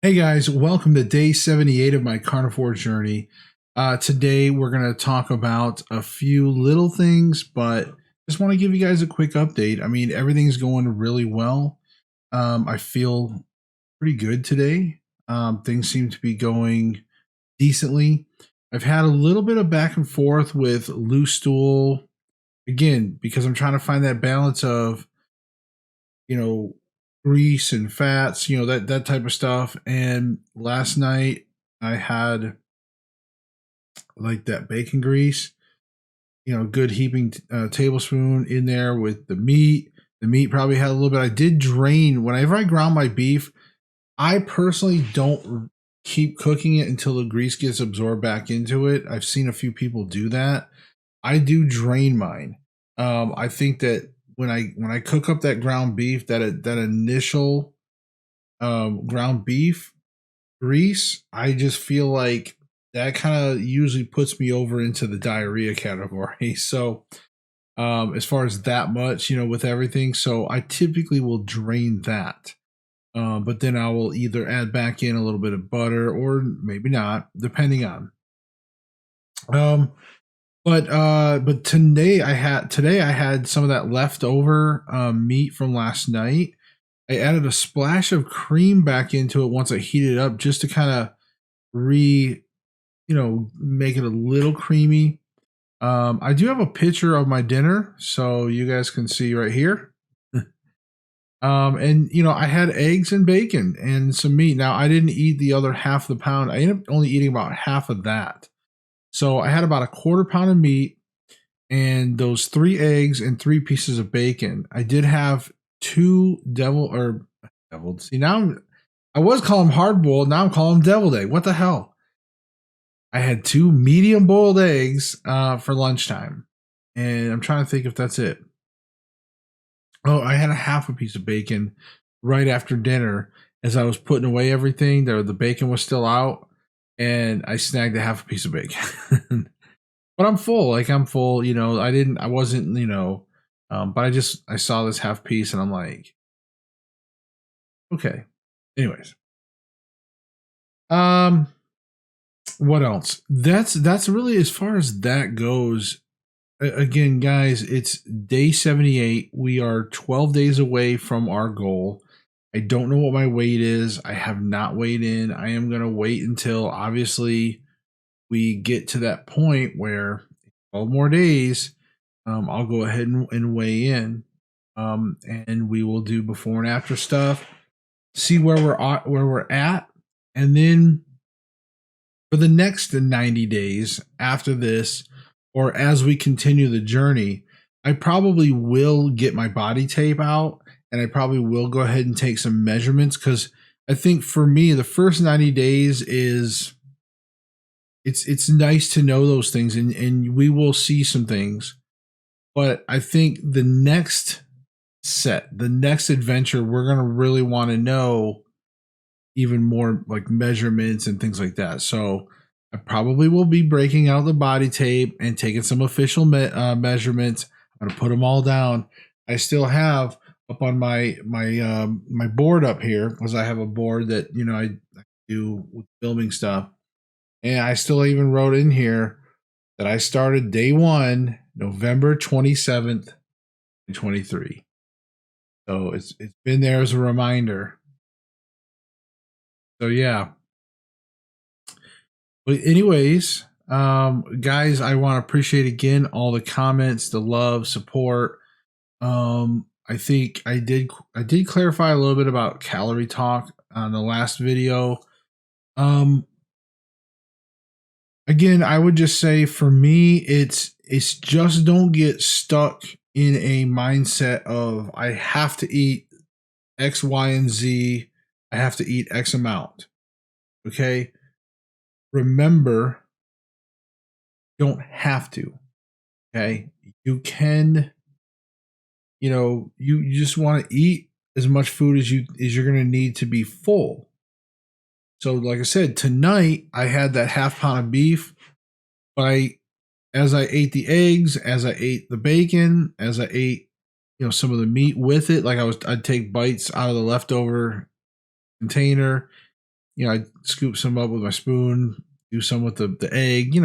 Hey guys, welcome to day 78 of my carnivore journey. Today we're going to talk about a few little things, but just want to give you guys a quick update. I mean, everything's going really well. I feel pretty good today. Things seem to be going decently. I've had a little bit of back and forth with loose stool, again, because I'm trying to find that balance of, you know, grease and fats, that type of stuff. And last night I had like that bacon grease, good heaping tablespoon in there with the meat. The meat probably had a little bit. I did drain whenever I ground my beef. I personally don't keep cooking it until the grease gets absorbed back into it. I've seen a few people do that. I do drain mine. I think that when I cook up that ground beef, that initial ground beef grease, I just feel like that kind of usually puts me over into the diarrhea category. So as far as that much, with everything, so I typically will drain that. But then I will either add back in a little bit of butter or maybe not, depending on. But today I had some of that leftover meat from last night. I added a splash of cream back into it once I heated it up, just to kind of make it a little creamy. I do have a picture of my dinner, so you guys can see right here. And I had eggs and bacon and some meat. Now I didn't eat the other half of the pound. I ended up only eating about half of that. So I had about a quarter pound of meat and those 3 eggs and 3 pieces of bacon. I did have 2 deviled. See, I was calling them hard boiled. Now I'm calling them deviled egg. What the hell? I had 2 medium boiled eggs for lunchtime, and I'm trying to think if that's it. Oh, I had a half a piece of bacon right after dinner as I was putting away everything. The bacon was still out, and I snagged a half a piece of bacon. But I'm full. Like, I'm full. I wasn't. But I saw this half piece, and I'm like, okay. Anyways, what else? That's really as far as that goes. Again, guys, it's day 78. We are 12 days away from our goal. I don't know what my weight is. I have not weighed in. I am going to wait until obviously we get to that point where 12 more days, I'll go ahead and weigh in. And we will do before and after stuff, see where we're at. And then for the next 90 days after this, or as we continue the journey, I probably will get my body tape out, and I probably will go ahead and take some measurements, because I think for me, the first 90 days is it's nice to know those things, and we will see some things. But I think the next adventure, we're going to really want to know even more, like measurements and things like that. So I probably will be breaking out the body tape and taking some official measurements. I'm going to put them all down. I still have up on my board up here, because I have a board that I do with filming stuff, and I still even wrote in here that I started day 1, November 27th, 2023. So it's been there as a reminder. So yeah. But anyways, guys, I want to appreciate again all the comments, the love, support. I think I did clarify a little bit about calorie talk on the last video. Again, I would just say for me, it's just don't get stuck in a mindset of I have to eat X, Y, and Z. I have to eat X amount. Okay. Remember, you don't have to. Okay. You can, you just want to eat as much food as you're going to need to be full. So like I said, tonight I had that half pound of beef, but as I ate the eggs, as I ate the bacon, as I ate, some of the meat with it, like I'd take bites out of the leftover container, I scoop some up with my spoon, do some with the egg,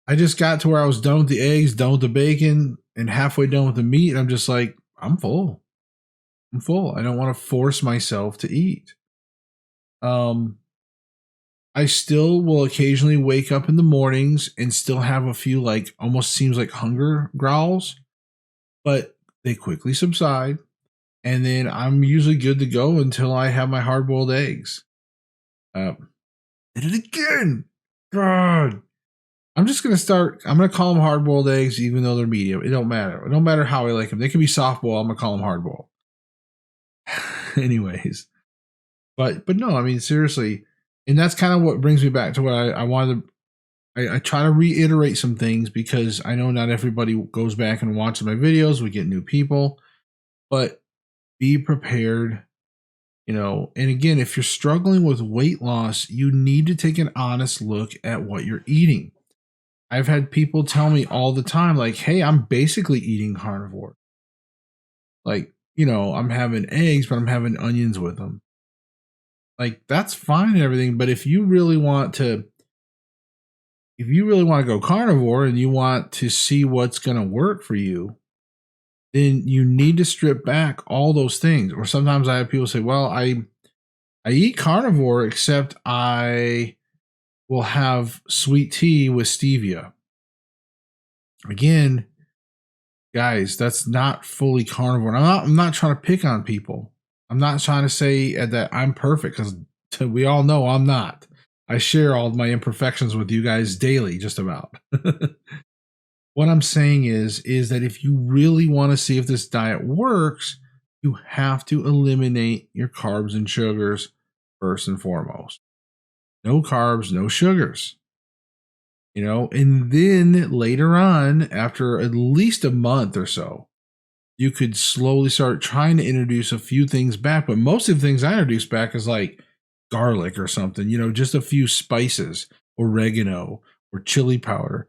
I just got to where I was done with the eggs, done with the bacon, and halfway done with the meat. And I'm just like, I'm full. I'm full. I don't want to force myself to eat. I still will occasionally wake up in the mornings and still have a few, like, almost seems like hunger growls, but they quickly subside. And then I'm usually good to go until I have my hard boiled eggs. Did it again. God. I'm just going to I'm going to call them hard boiled eggs, even though they're medium. It don't matter. It don't matter how I like them. They can be soft boiled. I'm going to call them hard boiled. Anyways. But no, I mean, seriously. And that's kind of what brings me back to what I wanted to. I try to reiterate some things because I know not everybody goes back and watches my videos. We get new people. But be prepared. And again, if you're struggling with weight loss, you need to take an honest look at what you're eating. I've had people tell me all the time, like, hey, I'm basically eating carnivore. Like, I'm having eggs, but I'm having onions with them. Like, that's fine and everything. But if you really want to go carnivore and you want to see what's going to work for you, then you need to strip back all those things. Or sometimes I have people say, well, I eat carnivore, except I will have sweet tea with stevia. Again, guys, that's not fully carnivore. And I'm not trying to pick on people. I'm not trying to say that I'm perfect, because we all know I'm not. I share all of my imperfections with you guys daily, just about. What I'm saying is that if you really want to see if this diet works, you have to eliminate your carbs and sugars first and foremost. No carbs, no sugars. And then later on, after at least a month or so, you could slowly start trying to introduce a few things back. But most of the things I introduce back is like garlic or something, just a few spices, oregano or chili powder,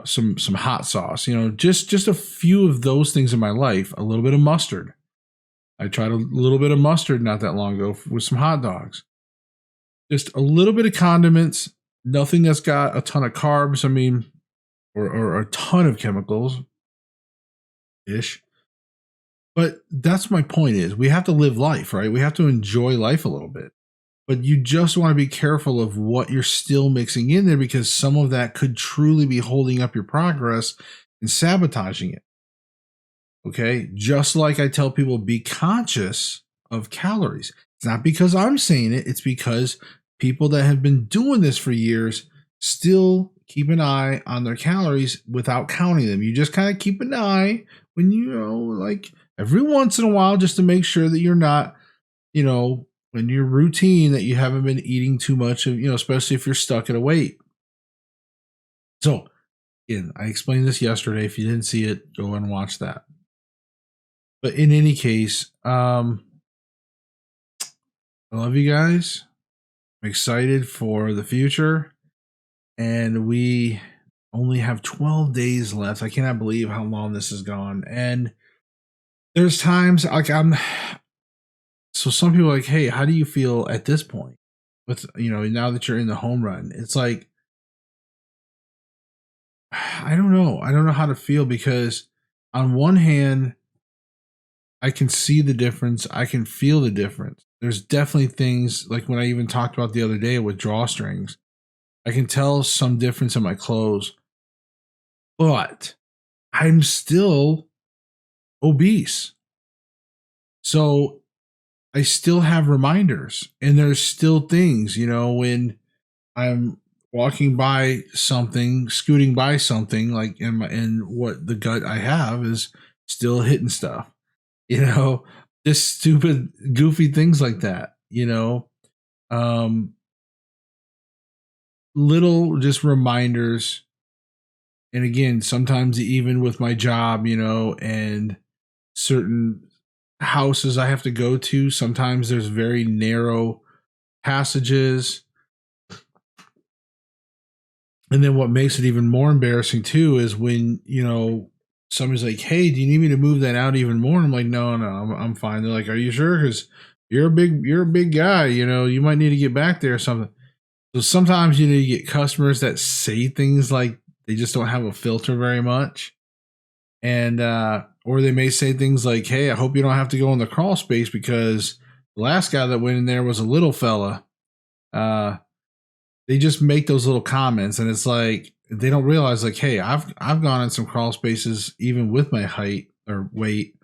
some hot sauce, just a few of those things in my life. A little bit of mustard. I tried a little bit of mustard not that long ago with some hot dogs. Just a little bit of condiments, nothing that's got a ton of carbs, or a ton of chemicals ish. But that's my point, is we have to live life, right? We have to enjoy life a little bit. But you just want to be careful of what you're still mixing in there, because some of that could truly be holding up your progress and sabotaging it. Okay? Just like I tell people, be conscious of calories. It's not because I'm saying it, it's because people that have been doing this for years still keep an eye on their calories without counting them. You just kind of keep an eye when like every once in a while, just to make sure that you're not, in your routine, that you haven't been eating too much of, especially if you're stuck at a weight. So again, I explained this yesterday. If you didn't see it, go and watch that. But in any case, I love you guys. I'm excited for the future. And we only have 12 days left. I cannot believe how long this has gone. And there's times like so some people are like, hey, how do you feel at this point with, now that you're in the home run? It's like, I don't know. I don't know how to feel, because on one hand, I can see the difference. I can feel the difference. There's definitely things like when I even talked about the other day with drawstrings, I can tell some difference in my clothes, but I'm still obese. So I still have reminders, and there's still things, when I'm walking by something, scooting by something, like in what the gut I have is still hitting stuff, just stupid, goofy things like that, little just reminders. And again, sometimes even with my job, and certain houses I have to go to, sometimes there's very narrow passages. And then what makes it even more embarrassing too is when, somebody's like, hey, do you need me to move that out even more? And I'm like, no, I'm fine. They're like, are you sure? Because you're a big guy, you know, you might need to get back there or something. So sometimes, you know, you get customers that say things like they just don't have a filter very much. And or they may say things like, "Hey, I hope you don't have to go in the crawl space because the last guy that went in there was a little fella." Uh they just make those little comments, and it's like they don't realize, like, hey, I've gone in some crawl spaces even with my height or weight,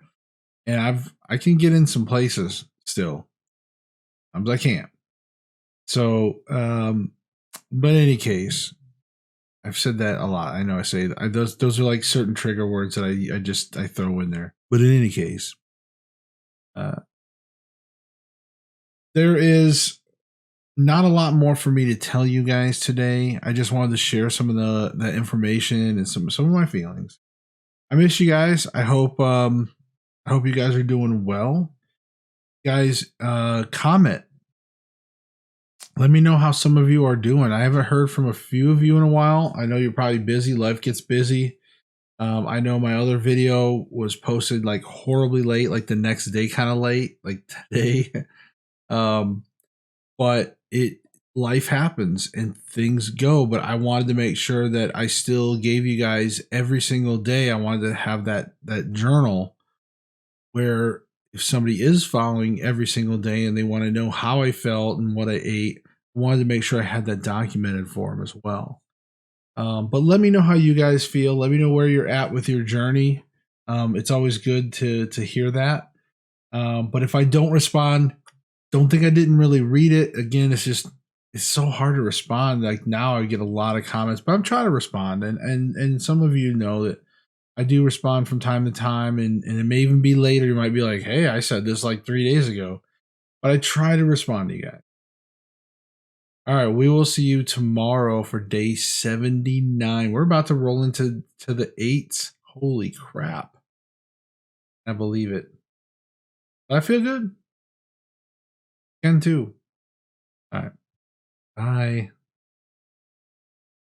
and I can get in some places still. I can't. So, but in any case, I've said that a lot. I know I say that. Those are like certain trigger words that I throw in there. But in any case, uh, there is not a lot more for me to tell you guys today. I just wanted to share some of the information and some of my feelings. I miss you guys. I hope you guys are doing well. Guys, comment. Let me know how some of you are doing. I haven't heard from a few of you in a while. I know you're probably busy. Life gets busy. I know my other video was posted like horribly late, like the next day, kind of late, like today. um, but it life happens and things go. But I wanted to make sure that I still gave you guys every single day. I wanted to have that journal where if somebody is following every single day and they want to know how I felt and what I ate, I wanted to make sure I had that documented for them as well. But let me know how you guys feel. Let me know where you're at with your journey. It's always good to hear that. But if I don't respond, don't think I didn't really read it. Again, it's so hard to respond. Like now I get a lot of comments, but I'm trying to respond. And some of you know that I do respond from time to time, and it may even be later. You might be like, hey, I said this like 3 days ago. But I try to respond to you guys. All right, we will see you tomorrow for day 79. We're about to roll into the eights. Holy crap. I believe it. But I feel good. Can too. All right. Bye.